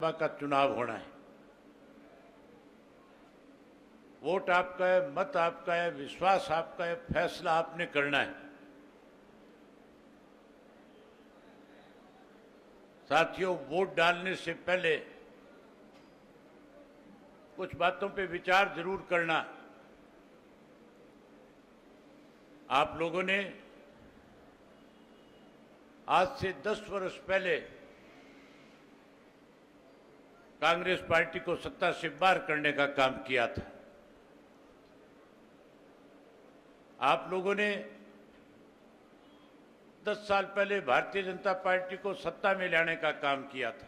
लोकसभा का चुनाव होना है। वोट आपका है, मत आपका है, विश्वास आपका है, फैसला आपने करना है। साथियों, वोट डालने से पहले कुछ बातों पे विचार जरूर करना। आप लोगों ने आज से 10 वर्ष पहले कांग्रेस पार्टी को सत्ता से बाहर करने का काम किया था। आप लोगों ने 10 साल पहले भारतीय जनता पार्टी को सत्ता में लाने का काम किया था।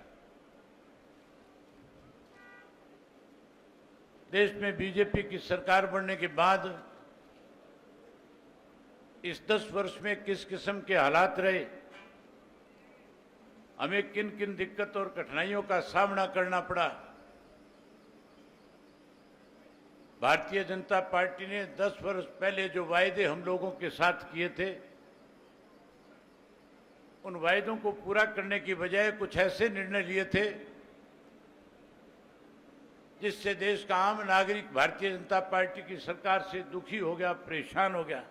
देश में बीजेपी की सरकार बनने के बाद इस 10 वर्ष में किस किस्म के हालात रहे, हमें किन किन दिक्कत और कठिनाइयों का सामना करना पड़ा। भारतीय जनता पार्टी ने 10 वर्ष पहले जो वायदे हम लोगों के साथ किए थे, उन वायदों को पूरा करने की बजाय कुछ ऐसे निर्णय लिए थे जिससे देश का आम नागरिक भारतीय जनता पार्टी की सरकार से दुखी हो गया, परेशान हो गया।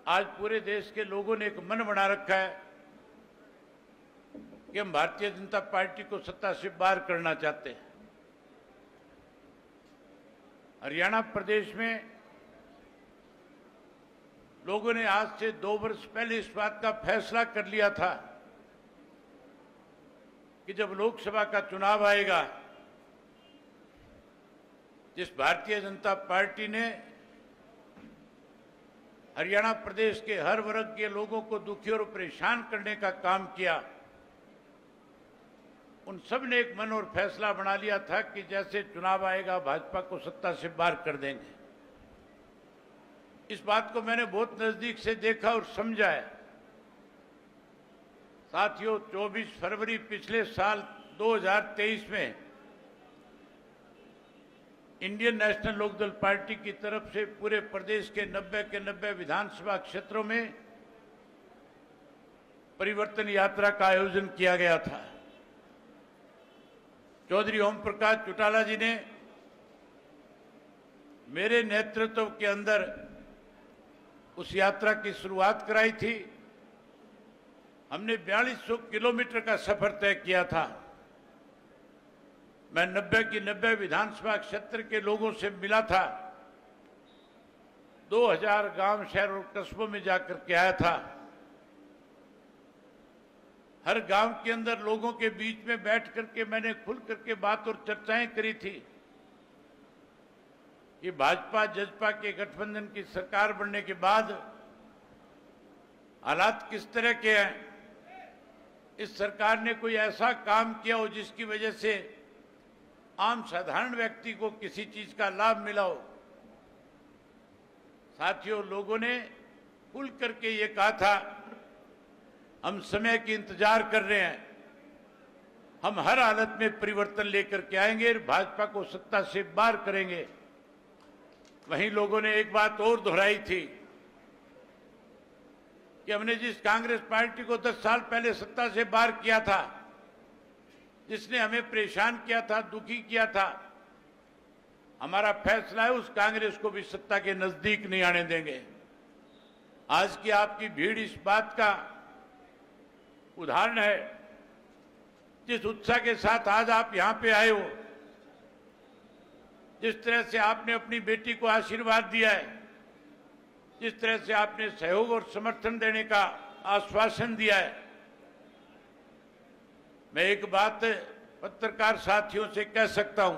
आज पूरे देश के लोगों ने एक मन बना रखा है कि हम भारतीय जनता पार्टी को सत्ता से बाहर करना चाहते हैं। हरियाणा प्रदेश में लोगों ने आज से 2 वर्ष पहले इस बात का फैसला कर लिया था कि जब लोकसभा का चुनाव आएगा, जिस भारतीय जनता पार्टी ने हरियाणा प्रदेश के हर वर्ग के लोगों को दुखी और परेशान करने का काम किया, उन सब ने एक मन और फैसला बना लिया था कि जैसे चुनाव आएगा भाजपा को सत्ता से बाहर कर देंगे। इस बात को मैंने बहुत नजदीक से देखा और समझा है। साथियों, 24 फरवरी पिछले साल 2023 में इंडियन नेशनल लोकदल पार्टी की तरफ से पूरे प्रदेश के 90 के 90 विधानसभा क्षेत्रों में परिवर्तन यात्रा का आयोजन किया गया था। चौधरी ओम प्रकाश चौटाला जी ने मेरे नेतृत्व के अंदर उस यात्रा की शुरुआत कराई थी। हमने 4200 किलोमीटर का सफर तय किया था। मैं 90 की 90 विधानसभा क्षेत्र के लोगों से मिला था। 2000 गांव, शहर और कस्बों में जाकर के आया था। हर गांव के अंदर लोगों के बीच में बैठ करके मैंने खुल करके बात और चर्चाएं करी थी कि भाजपा जजपा के गठबंधन की सरकार बनने के बाद हालात किस तरह के हैं। इस सरकार ने कोई ऐसा काम किया हो जिसकी वजह से आम साधारण व्यक्ति को किसी चीज का लाभ मिला हो। साथियों, लोगों ने खुल करके ये कहा था, हम समय की इंतजार कर रहे हैं, हम हर हालत में परिवर्तन लेकर के आएंगे और भाजपा को सत्ता से बाहर करेंगे। वहीं लोगों ने एक बात और दोहराई थी कि हमने जिस कांग्रेस पार्टी को 10 साल पहले सत्ता से बाहर किया था, जिसने हमें परेशान किया था, दुखी किया था, हमारा फैसला है उस कांग्रेस को भी सत्ता के नजदीक नहीं आने देंगे। आज की आपकी भीड़ इस बात का उदाहरण है। जिस उत्साह के साथ आज आप यहां पे आए हो, जिस तरह से आपने अपनी बेटी को आशीर्वाद दिया है, जिस तरह से आपने सहयोग और समर्थन देने का आश्वासन दिया है, मैं एक बात पत्रकार साथियों से कह सकता हूं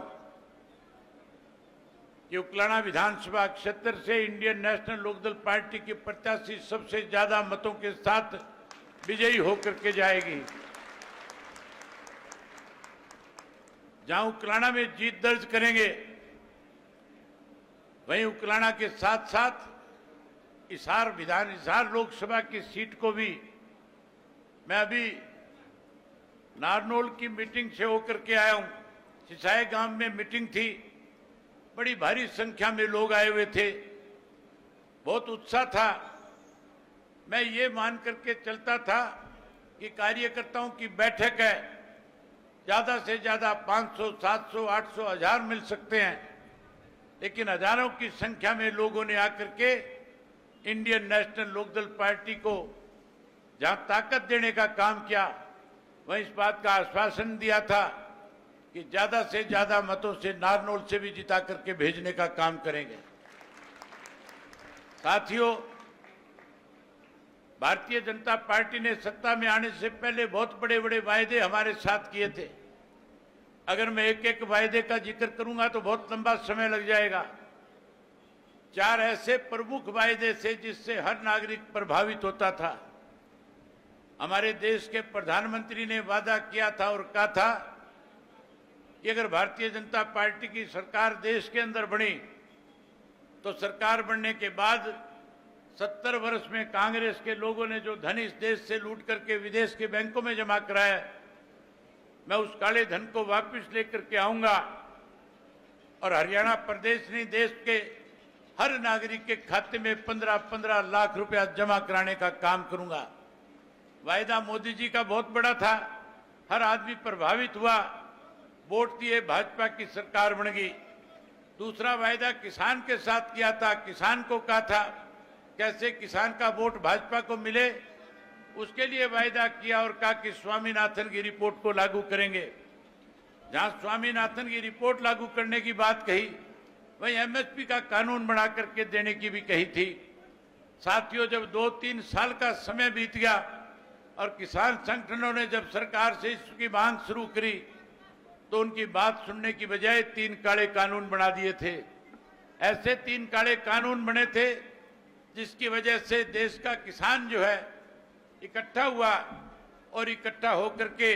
कि उकलाना विधानसभा क्षेत्र से इंडियन नेशनल लोकदल पार्टी की प्रत्याशी सबसे ज्यादा मतों के साथ विजयी होकर के जाएगी। जहां उकलाना में जीत दर्ज करेंगे, वहीं उकलाना के साथ साथ हिसार लोकसभा की सीट को भी, मैं अभी नारनौल की मीटिंग से होकर के आया हूं। सिसाई गांव में मीटिंग थी, बड़ी भारी संख्या में लोग आए हुए थे, बहुत उत्साह था। मैं ये मान करके चलता था कि कार्यकर्ताओं की बैठक है, ज्यादा से ज्यादा 500, 700, 800, 1000 मिल सकते हैं, लेकिन हजारों की संख्या में लोगों ने आकर के इंडियन नेशनल लोकदल पार्टी को जहां ताकत देने का काम किया, वहीं इस बात का आश्वासन दिया था कि ज्यादा से ज्यादा मतों से नारनौल से भी जिता करके भेजने का काम करेंगे। साथियों, भारतीय जनता पार्टी ने सत्ता में आने से पहले बहुत बड़े बड़े वायदे हमारे साथ किए थे। अगर मैं एक एक वायदे का जिक्र करूंगा तो बहुत लंबा समय लग जाएगा। 4 ऐसे प्रमुख वायदे थे जिससे हर नागरिक प्रभावित होता था। हमारे देश के प्रधानमंत्री ने वादा किया था और कहा था कि अगर भारतीय जनता पार्टी की सरकार देश के अंदर बनी तो सरकार बनने के बाद 70 वर्ष में कांग्रेस के लोगों ने जो धन इस देश से लूट करके विदेश के बैंकों में जमा कराया, मैं उस काले धन को वापस लेकर के आऊंगा और हरियाणा प्रदेश ने देश के हर नागरिक के खाते में 15-15 लाख रुपया जमा कराने का काम करूंगा। वायदा मोदी जी का बहुत बड़ा था, हर आदमी प्रभावित हुआ, वोट दिए, भाजपा की सरकार बन गई। दूसरा वायदा किसान के साथ किया था, किसान को कहा था कैसे किसान का वोट भाजपा को मिले, उसके लिए वायदा किया और कहा कि स्वामीनाथन की रिपोर्ट को लागू करेंगे। जहां स्वामीनाथन की रिपोर्ट लागू करने की बात कही, वहीं एमएसपी का कानून बना करके देने की भी कही थी। साथियों, जब 2-3 साल का समय बीत गया और किसान संगठनों ने जब सरकार से इसकी मांग शुरू करी तो उनकी बात सुनने की बजाय 3 काले कानून बना दिए थे। ऐसे 3 काले कानून बने थे जिसकी वजह से देश का किसान जो है इकट्ठा हुआ और इकट्ठा होकर के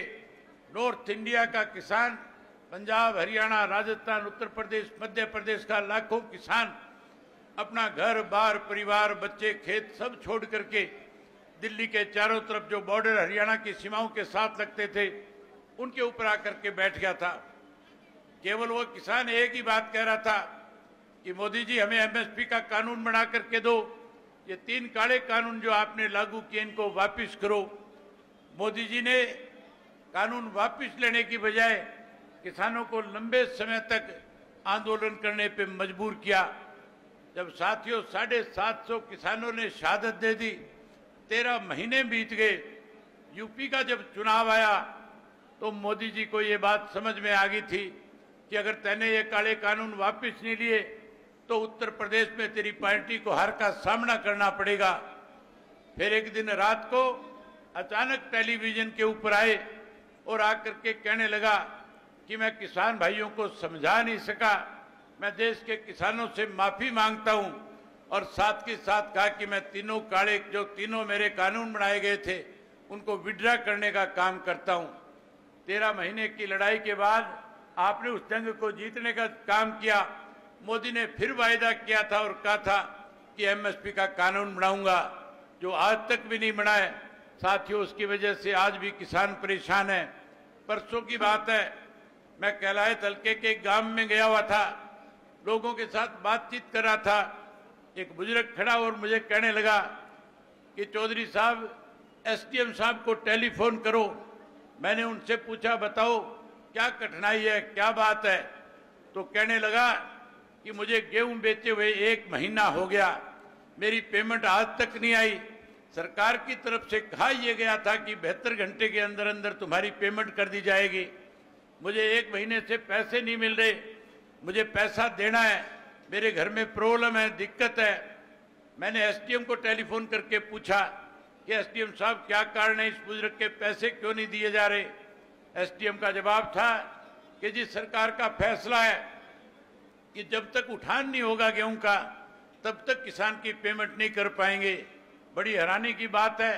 नॉर्थ इंडिया का किसान, पंजाब, हरियाणा, राजस्थान, उत्तर प्रदेश, मध्य प्रदेश का लाखों किसान अपना घर बार, परिवार, बच्चे, खेत सब छोड़ करके दिल्ली के चारों तरफ जो बॉर्डर हरियाणा की सीमाओं के साथ लगते थे उनके ऊपर आकर के बैठ गया था। केवल वो किसान एक ही बात कह रहा था कि मोदी जी हमें एमएसपी का कानून बना करके दो, ये 3 काले कानून जो आपने लागू किए इनको वापस करो। मोदी जी ने कानून वापस लेने की बजाय किसानों को लंबे समय तक आंदोलन करने पे मजबूर किया। जब साथियों 750 किसानों ने शहादत दे दी, 13 महीने बीत गए, यूपी का जब चुनाव आया तो मोदी जी को ये बात समझ में आ गई थी कि अगर तैने ये काले कानून वापस नहीं लिए तो उत्तर प्रदेश में तेरी पार्टी को हार का सामना करना पड़ेगा। फिर एक दिन रात को अचानक टेलीविजन के ऊपर आए और आकर के कहने लगा कि मैं किसान भाइयों को समझा नहीं सका, मैं देश के किसानों से माफी मांगता हूं और साथ के साथ कहा कि मैं तीनों मेरे कानून बनाए गए थे उनको विड्रा करने का काम करता हूं। 13 महीने की लड़ाई के बाद आपने उस जंग को जीतने का काम किया। मोदी ने फिर वायदा किया था और कहा था कि एमएसपी का कानून बनाऊंगा, जो आज तक भी नहीं बना है। साथियों, उसकी वजह से आज भी किसान परेशान है। परसों की बात है, मैं कैलायत हल्के के गांव में गया हुआ था, लोगों के साथ बातचीत कर रहा था। एक बुजुर्ग खड़ा और मुझे कहने लगा कि चौधरी साहब, एसडीएम साहब को टेलीफोन करो। मैंने उनसे पूछा, बताओ क्या कठिनाई है, क्या बात है? तो कहने लगा कि मुझे गेहूं बेचे हुए 1 महीना हो गया, मेरी पेमेंट आज तक नहीं आई। सरकार की तरफ से कहा यह गया था कि 72 घंटे के अंदर अंदर तुम्हारी पेमेंट कर दी जाएगी। मुझे 1 महीने से पैसे नहीं मिल रहे, मुझे पैसा देना है, मेरे घर में प्रॉब्लम है, दिक्कत है। मैंने एसडीएम को टेलीफोन करके पूछा कि एसडीएम साहब क्या कारण है, इस बुजुर्ग के पैसे क्यों नहीं दिए जा रहे? एसडीएम का जवाब था कि जिस सरकार का फैसला है कि जब तक उठान नहीं होगा गेहूं का तब तक किसान की पेमेंट नहीं कर पाएंगे। बड़ी हैरानी की बात है,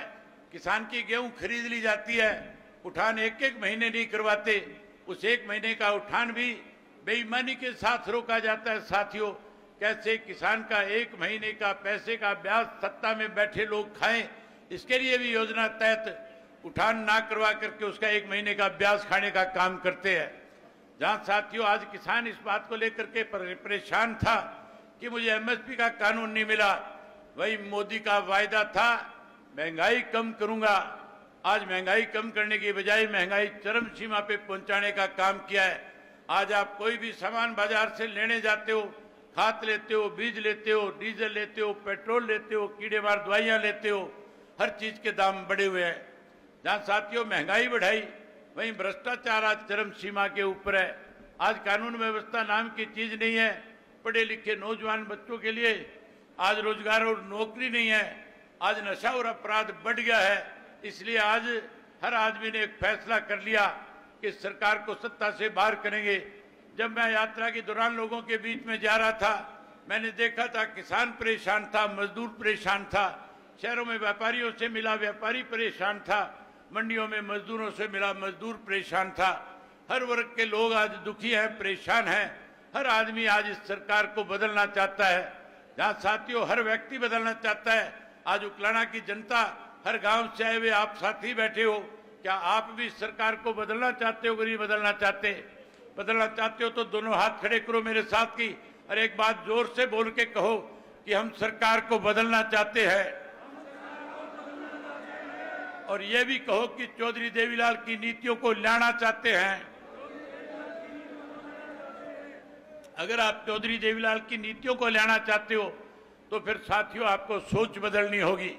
किसान की गेहूं खरीद ली जाती है, उठान 1-1 महीने नहीं करवाते। उस 1 महीने का उठान भी बेईमानी के साथ रोका जाता है। साथियों, कैसे किसान का 1 महीने का पैसे का ब्याज सत्ता में बैठे लोग खाएं, इसके लिए भी योजना तहत उठान ना करवा करके उसका 1 महीने का ब्याज खाने का काम करते हैं। जहां साथियों आज किसान इस बात को लेकर के परेशान था कि मुझे एमएसपी का कानून नहीं मिला, वही मोदी का वायदा था महंगाई कम करूंगा, आज महंगाई कम करने की बजाय महंगाई चरम सीमा पे पहुंचाने का काम किया है। आज आप कोई भी सामान बाजार से लेने जाते हो, खाद लेते हो, बीज लेते हो, डीजल लेते हो, पेट्रोल लेते हो, कीड़ेमार दवाइयां लेते हो, हर चीज के दाम बढ़े हुए हैं। जहां साथियों महंगाई बढ़ाई, वहीं भ्रष्टाचार आज चरम सीमा के ऊपर है। आज कानून व्यवस्था नाम की चीज नहीं है। पढ़े लिखे नौजवान बच्चों के लिए आज रोजगार और नौकरी नहीं है। आज नशा और अपराध बढ़ गया है। इसलिए आज हर आदमी ने एक फैसला कर लिया कि सरकार को सत्ता से बाहर करेंगे। जब मैं यात्रा के दौरान लोगों के बीच में जा रहा था, मैंने देखा था किसान परेशान था, मजदूर परेशान था, शहरों में व्यापारियों से मिला, व्यापारी परेशान था, मंडियों में मजदूरों से मिला, मजदूर परेशान था। हर वर्ग के लोग आज दुखी हैं, परेशान हैं। हर आदमी आज इस सरकार को बदलना चाहता है। जहां साथियों हर व्यक्ति बदलना चाहता है। आज उकलाना की जनता, हर गांव से आए हुए आप साथी बैठे हो, क्या आप भी सरकार को बदलना चाहते हो कि नहीं बदलना चाहते? बदलना चाहते हो तो दोनों हाथ खड़े करो मेरे साथ की, और एक बात जोर से बोल के कहो कि हम सरकार को बदलना चाहते हैं। और यह भी कहो कि चौधरी देवीलाल की नीतियों को लाना चाहते हैं। अगर आप चौधरी देवीलाल की नीतियों को लाना चाहते हो तो फिर साथियों आपको सोच बदलनी होगी।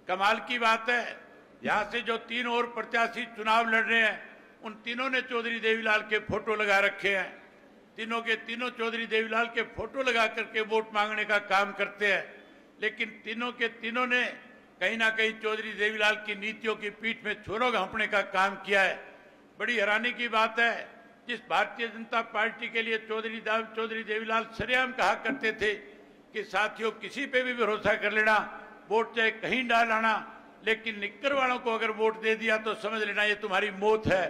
कमाल की बात है, यहां से जो तीन और प्रत्याशी चुनाव लड़ रहे हैं, उन तीनों ने चौधरी देवीलाल के फोटो लगा रखे हैं। तीनों के तीनों चौधरी देवीलाल के फोटो लगा करके वोट मांगने का काम करते हैं। लेकिन तीनों के तीनों ने कहीं ना कहीं चौधरी देवीलाल की नीतियों की पीठ में छोरों घोंपने का काम किया है। बड़ी हैरानी की बात है, जिस भारतीय जनता पार्टी के लिए चौधरी देवीलाल सरेआम कहा करते थे कि साथियों किसी पे भी भरोसा कर लेना, वोट चाहे कहीं डाल आना, लेकिन निक्कर वालों को अगर वोट दे दिया तो समझ लेना ये तुम्हारी मौत है।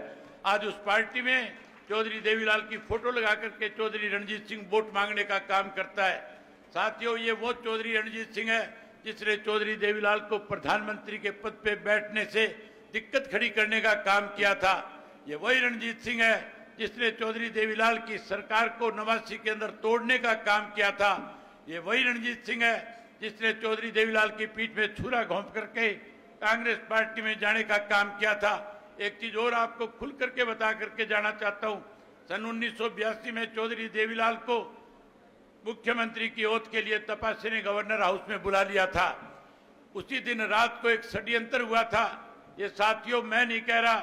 आज उस पार्टी में चौधरी देवीलाल की फोटो लगा करके चौधरी रणजीत सिंह वोट मांगने का काम करता है। साथियों ये वो चौधरी रणजीत सिंह है जिसने चौधरी देवीलाल को प्रधानमंत्री के पद पे बैठने से दिक्कत खड़ी करने का काम किया था। ये वही रणजीत सिंह है जिसने चौधरी देवीलाल की सरकार को 89 के अंदर तोड़ने का काम किया था। ये वही रणजीत सिंह है जिसने चौधरी देवीलाल की पीठ में छुरा घोंप करके कांग्रेस पार्टी में जाने का काम किया था। एक चीज और आपको खुल करके बता करके जाना चाहता हूं, सन 1982 में चौधरी देवीलाल को मुख्यमंत्री की ओथ के लिए तपासी ने गवर्नर हाउस में बुला लिया था। उसी दिन रात को एक षड्यंत्र हुआ था। ये साथियों मैं नहीं कह रहा,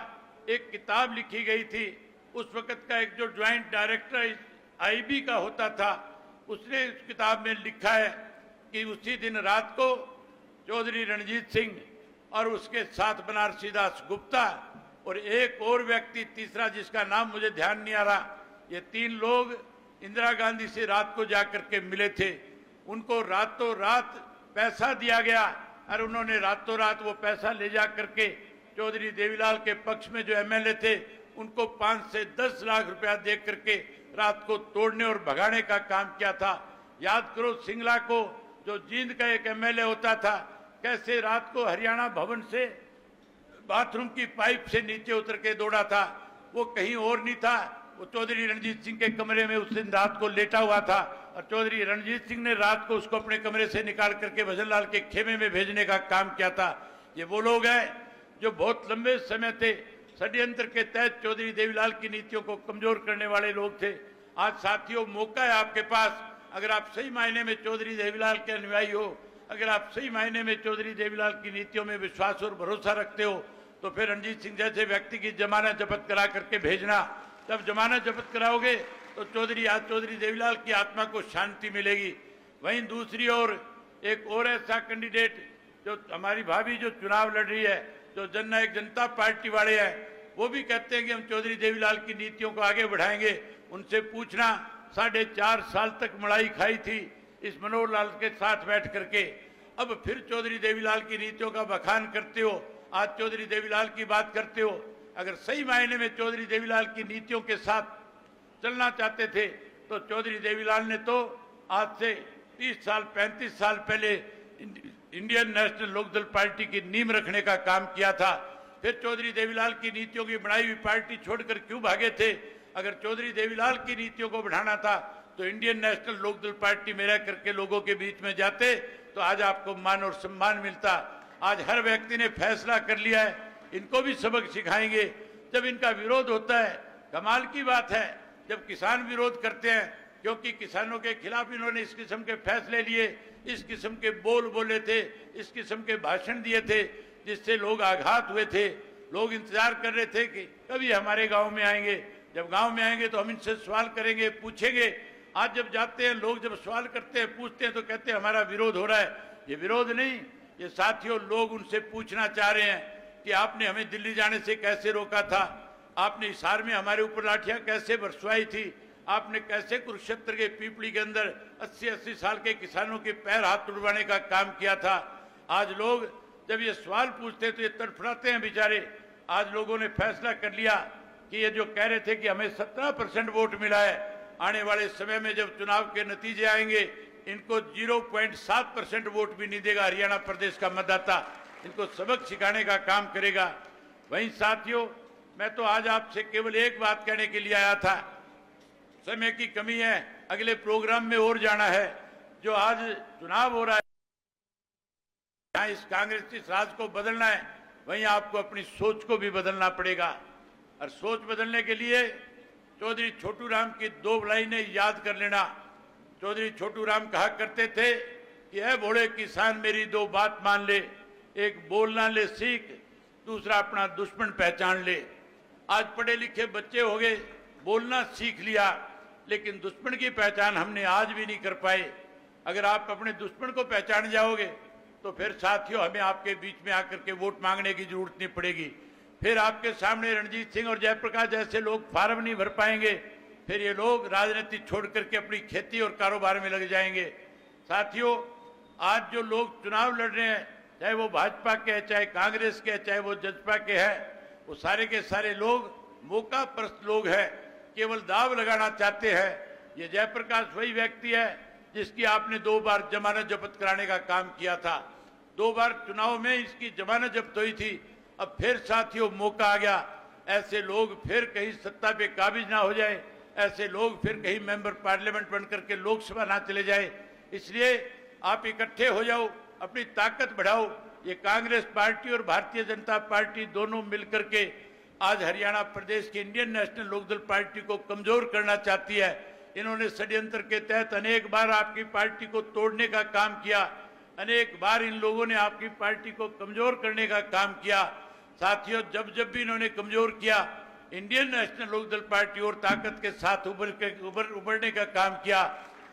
एक किताब लिखी गई थी। उस वक्त का एक जो ज्वाइंट डायरेक्टर आईबी का होता था, उसने इस किताब में लिखा है कि उसी दिन रात को चौधरी रणजीत सिंह और उसके साथ बनारसी दास गुप्ता और एक और व्यक्ति तीसरा जिसका नाम मुझे ध्यान नहीं आ रहा, ये तीन लोग इंदिरा गांधी से रात को जाकर के मिले थे। उनको रातों रात पैसा दिया गया और उन्होंने रातों रात वो पैसा ले जा करके चौधरी देवीलाल के पक्ष में जो एमएलए थे उनको 5 से 10 लाख रुपया दे करके रात को तोड़ने और भगाने का काम किया था। याद करो सिंगला को, जो जींद का एक एमएलए होता था, कैसे रात को हरियाणा भवन से बाथरूम की पाइप से नीचे उतर के दौड़ा था। वो कहीं और नहीं था, वो चौधरी रणजीत सिंह के कमरे में उस दिन रात को लेटा हुआ था और चौधरी रणजीत सिंह ने रात को उसको अपने कमरे से निकाल करके भजनलाल के खेमे में भेजने का काम किया था। ये वो लोग हैं जो बहुत लंबे समय से षड्यंत्र के तहत चौधरी देवीलाल की नीतियों को कमजोर करने वाले लोग थे। आज साथियों मौका है आपके पास, अगर आप सही मायने में चौधरी देवीलाल के अनुयायी हो, अगर आप सही मायने में चौधरी देवीलाल की नीतियों में विश्वास और भरोसा रखते हो, तो फिर रणजीत सिंह जैसे व्यक्ति की जमानत जब्त करा करके भेजना। जब जमानत जब्त कराओगे तो चौधरी देवीलाल की आत्मा को शांति मिलेगी। वहीं दूसरी ओर एक और ऐसा कैंडिडेट जो हमारी भाभी जो चुनाव लड़ रही है, जो जननायक जनता पार्टी वाले हैं, वो भी कहते हैं कि हम चौधरी देवीलाल की नीतियों को आगे बढ़ाएंगे। उनसे पूछना, 4.5 साल तक मलाई खाई थी इस मनोहर लाल के साथ बैठ करके, अब फिर चौधरी देवीलाल की नीतियों का बखान करते हो, आज चौधरी देवीलाल की बात करते हो। अगर सही मायने में चौधरी देवीलाल की नीतियों के साथ चलना चाहते थे तो चौधरी देवीलाल ने तो आज से 30 साल 35 साल पहले इंडियन नेशनल लोकदल पार्टी की नींव रखने का काम किया था। फिर चौधरी देवीलाल की नीतियों की बनाई हुई पार्टी छोड़कर क्यों भागे थे? अगर चौधरी देवीलाल की नीतियों को बढ़ाना था तो इंडियन नेशनल लोकदल पार्टी में रह करके लोगों के बीच में जाते तो आज आपको मान और सम्मान मिलता। आज हर व्यक्ति ने फैसला कर लिया है इनको भी सबक सिखाएंगे। जब इनका विरोध होता है, कमाल की बात है जब किसान विरोध करते हैं, क्योंकि किसानों के खिलाफ इन्होंने इस किस्म के फैसले लिए, इस किस्म के बोल बोले थे, इस किस्म के भाषण दिए थे, जिससे लोग आघात हुए थे। लोग इंतजार कर रहे थे कि कभी हमारे गांव में आएंगे, जब गांव में आएंगे तो हम इनसे सवाल करेंगे, पूछेंगे। आज जब जाते हैं लोग, जब सवाल करते हैं, पूछते हैं, तो कहते हैं हमारा विरोध हो रहा है। ये विरोध नहीं, ये साथियों लोग उनसे पूछना चाह रहे हैं कि आपने हमें दिल्ली जाने से कैसे रोका था, आपने हिसार में हमारे ऊपर लाठियां कैसे बरसवाई थी, आपने कैसे कुरुक्षेत्र के पीपली के अंदर 80-80 साल के किसानों के पैर हाथ तुड़वाने का काम किया था। आज लोग जब ये सवाल पूछते हैं तो ये तड़फड़ाते हैं बेचारे। आज लोगों ने फैसला कर लिया कि ये जो कह रहे थे कि हमें 17% वोट मिला है, आने वाले समय में जब चुनाव के नतीजे आएंगे इनको 0.7% वोट भी नहीं देगा हरियाणा प्रदेश का मतदाता। इनको सबक सिखाने का काम करेगा। वहीं साथियों, मैं तो आज आपसे केवल एक बात कहने के लिए आया था, समय की कमी है, अगले प्रोग्राम में और जाना है। जो आज चुनाव हो रहा है, यहाँ इस कांग्रेस की राज को बदलना है, वहीं आपको अपनी सोच को भी बदलना पड़ेगा। और सोच बदलने के लिए चौधरी छोटू राम की 2 लाइनें याद कर लेना। चौधरी छोटू राम कहा करते थे कि ऐ भोले किसान मेरी 2 बात मान ले, एक बोलना ले सीख, दूसरा अपना दुश्मन पहचान ले। आज पढ़े लिखे बच्चे हो गए, बोलना सीख लिया, लेकिन दुश्मन की पहचान हमने आज भी नहीं कर पाए। अगर आप अपने दुश्मन को पहचान जाओगे तो फिर साथियों हमें आपके बीच में आकर के वोट मांगने की जरूरत नहीं पड़ेगी। फिर आपके सामने रणजीत सिंह और जयप्रकाश जैसे लोग फार्म नहीं भर पाएंगे। फिर ये लोग राजनीति छोड़ करके अपनी खेती और कारोबार में लग जाएंगे। साथियों, आज जो लोग चुनाव लड़ रहे हैं, चाहे वो भाजपा के हैं, चाहे कांग्रेस के हैं, चाहे वो जसपा के हैं, वो सारे के सारे लोग मौका परस्त लोग हैं, केवल दाव लगाना चाहते हैं। ये जयप्रकाश वही व्यक्ति है जिसकी आपने 2 बार जमानत जब्त कराने का काम किया था। 2 बार चुनाव में इसकी जमानत जब्त हुई थी। अब फिर साथियों मौका आ गया। ऐसे लोग फिर कहीं सत्ता पे काबिज ना हो जाए, ऐसे लोग फिर कहीं मेंबर पार्लियामेंट बनकर के लोकसभा ना चले जाए। इसलिए आप इकट्ठे हो जाओ, अपनी ताकत बढ़ाओ। ये कांग्रेस पार्टी और भारतीय जनता पार्टी दोनों मिलकर के आज हरियाणा प्रदेश की इंडियन नेशनल लोकदल पार्टी को कमजोर करना चाहती है। इन्होंने षड्यंत्र के तहत अनेक बार आपकी पार्टी को तोड़ने का काम किया, अनेक बार इन लोगों ने आपकी पार्टी को कमजोर करने का काम किया। साथियों, जब जब भी इन्होंने कमजोर किया, इंडियन नेशनल लोकदल पार्टी और ताकत के साथ उभरने का काम किया।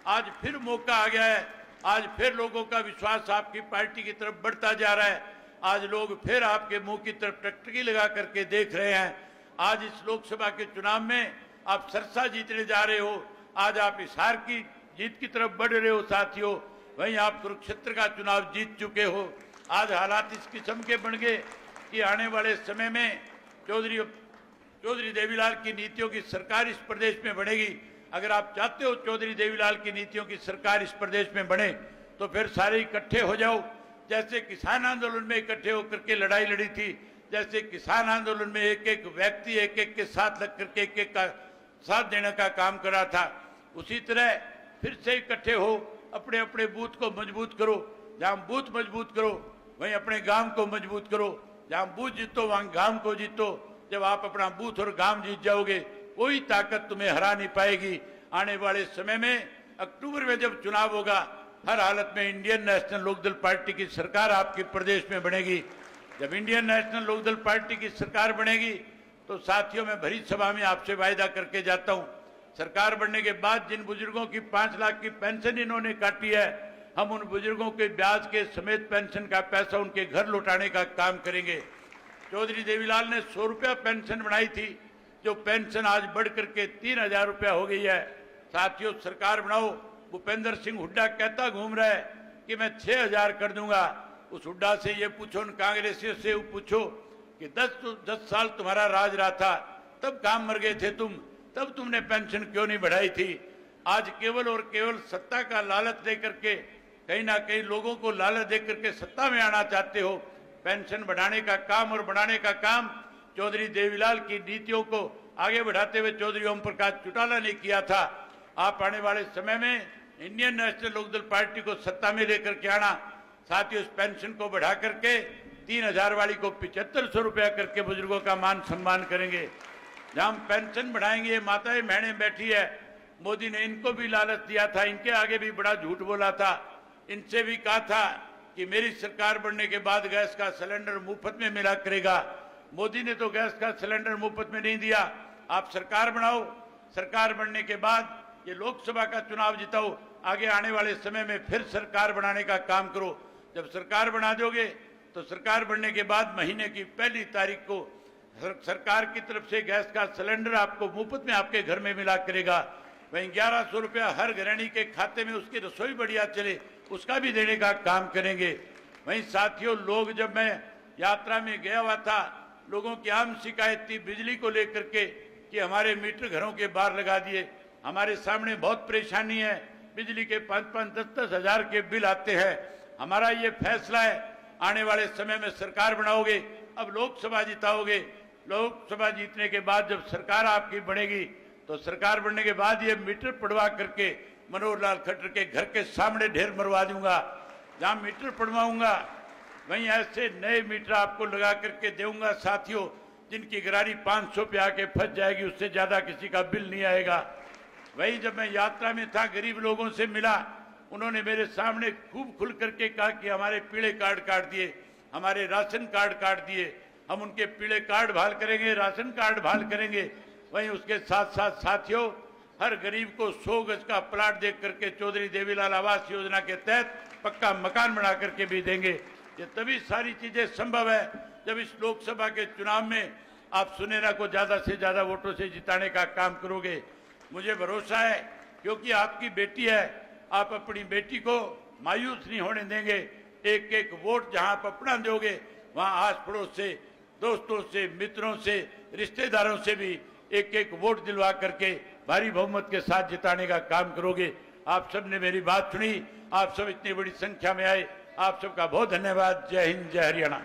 आज फिर मौका आ गया है। आज फिर लोगों का विश्वास आपकी पार्टी की तरफ बढ़ता जा रहा है। आज लोग फिर आपके मुंह की तरफ टकटकी लगा करके देख रहे हैं। आज इस लोकसभा के चुनाव में आप सरसा जीतने जा रहे हो, आज आप हिसार की जीत की तरफ बढ़ रहे हो साथियों। वहीं आप कुरुक्षेत्र का चुनाव जीत चुके हो। आज हालात इस किस्म के बन गए कि आने वाले समय में चौधरी देवीलाल की नीतियों की सरकार इस प्रदेश में बनेगी। अगर आप चाहते हो चौधरी देवीलाल की नीतियों की सरकार इस प्रदेश में बने, तो फिर सारे इकट्ठे हो जाओ। जैसे किसान आंदोलन में इकट्ठे होकर के लड़ाई लड़ी थी, जैसे किसान आंदोलन में एक एक व्यक्ति एक एक के साथ लग करके एक एक का साथ देने का काम करा था, उसी तरह फिर से इकट्ठे हो, अपने अपने बूथ को मजबूत करो। जहां बूथ मजबूत करो वहीं अपने गांव को मजबूत करो। जहां बूथ जीतो वहां गांव को जीतो। जब आप अपना बूथ और गांव जीत जाओगे, कोई ताकत तुम्हें हरा नहीं पाएगी। आने वाले समय में अक्टूबर में जब चुनाव होगा, हर हालत में इंडियन नेशनल लोकदल पार्टी की सरकार आपके प्रदेश में बनेगी। जब इंडियन नेशनल लोकदल पार्टी की सरकार बनेगी तो साथियों, मैं भरी सभा में आपसे वायदा करके जाता हूं, सरकार बनने के बाद जिन बुजुर्गों की 5 लाख की पेंशन इन्होंने काटी है, हम उन बुजुर्गों के ब्याज के समेत पेंशन का पैसा उनके घर लौटाने का काम करेंगे। चौधरी देवीलाल ने 100 रुपया पेंशन बनाई थी, जो पेंशन आज बढ़ करके 3000 रुपया हो गई है। साथियों, सरकार बनाओ। भूपेंद्र सिंह हुड्डा कहता घूम रहा है कि मैं 6000 कर दूंगा। उस हुड्डा से ये पूछो, उन कांग्रेसियों से पूछो कि 10 साल तुम्हारा राज रहा था, तब काम मर गए थे तुम, तब तुमने पेंशन क्यों नहीं बढ़ाई थी। आज केवल और केवल सत्ता का लालच देकर के, कहीं ना कहीं लोगों को लालच देकर के सत्ता में आना चाहते हो। पेंशन बढ़ाने का काम और बढ़ाने का काम चौधरी देवीलाल की नीतियों को आगे बढ़ाते हुए चौधरी ओम प्रकाश चौटाला ने किया था। आप आने वाले समय में इंडियन नेशनल लोकदल पार्टी को सत्ता में लेकर के आना। साथियों, इस पेंशन को बढ़ा करके 3,000 वाली को 7500 रुपया करके बुजुर्गों का मान सम्मान करेंगे। जहां पेंशन बढ़ाएंगे, माताएं बहनें बैठी है, मोदी ने इनको भी लालच दिया था, इनके आगे भी बड़ा झूठ बोला था, इनसे भी कहा था कि मेरी सरकार बनने के बाद गैस का सिलेंडर मुफ्त में मिला करेगा। मोदी ने तो गैस का सिलेंडर मुफ्त में नहीं दिया। आप सरकार बनाओ, सरकार बनने के बाद ये लोकसभा का चुनाव जिताओ, आगे आने वाले समय में फिर सरकार बनाने का काम करो। जब सरकार बना दोगे तो सरकार बनने के बाद महीने की पहली तारीख को सरकार की तरफ से गैस का सिलेंडर आपको मुफ्त में आपके घर में मिला करेगा। वहीं 1100 रुपया हर गृहिणी के खाते में उसकी रसोई बढ़िया चले उसका भी देने का काम करेंगे। वहीं साथियों, लोग, जब मैं यात्रा में गया हुआ था, लोगों की आम शिकायत थी बिजली को लेकर के कि हमारे मीटर घरों के बाहर लगा दिए। हमारे सामने बहुत परेशानी है, बिजली के 5-5, 10-10 हजार के बिल आते हैं। हमारा ये फैसला है, आने वाले समय में सरकार बनाओगे, अब लोकसभा जिताओगे, लोकसभा जीतने के बाद जब सरकार आपकी बनेगी तो सरकार बनने के बाद ये मीटर पड़वा करके मनोहर लाल खट्टर के घर के सामने ढेर मरवा दूंगा। जहां मीटर पड़वाऊंगा वहीं ऐसे नए मीटर आपको लगा करके दूंगा साथियों, जिनकी गरारी 500 पे आके फंस जाएगी, उससे ज्यादा किसी का बिल नहीं आएगा। वही जब मैं यात्रा में था, गरीब लोगों से मिला, उन्होंने मेरे सामने खूब खुल करके कहा कि हमारे पीले कार्ड काट दिए, हमारे राशन कार्ड काट दिए, हम उनके पीले कार्ड बहाल करेंगे, राशन कार्ड बहाल करेंगे। वहीं उसके साथ साथ साथियों, हर गरीब को 100 गज का प्लाट देख करके चौधरी देवीलाल आवास योजना के तहत पक्का मकान बना करके भी देंगे। ये तभी सारी चीजें संभव है जब इस लोकसभा के चुनाव में आप सुनहरा को ज्यादा से ज्यादा वोटों से जिताने का काम करोगे। मुझे भरोसा है, क्योंकि आपकी बेटी है, आप अपनी बेटी को मायूस नहीं होने देंगे। एक एक वोट जहां आप अपना दोगे, वहां आस पड़ोस से, दोस्तों से, मित्रों से, रिश्तेदारों से भी एक एक वोट दिलवा करके भारी बहुमत के साथ जिताने का काम करोगे। आप सब ने मेरी बात सुनी, आप सब इतनी बड़ी संख्या में आए, आप सबका बहुत धन्यवाद। जय हिंद, जय हरियाणा।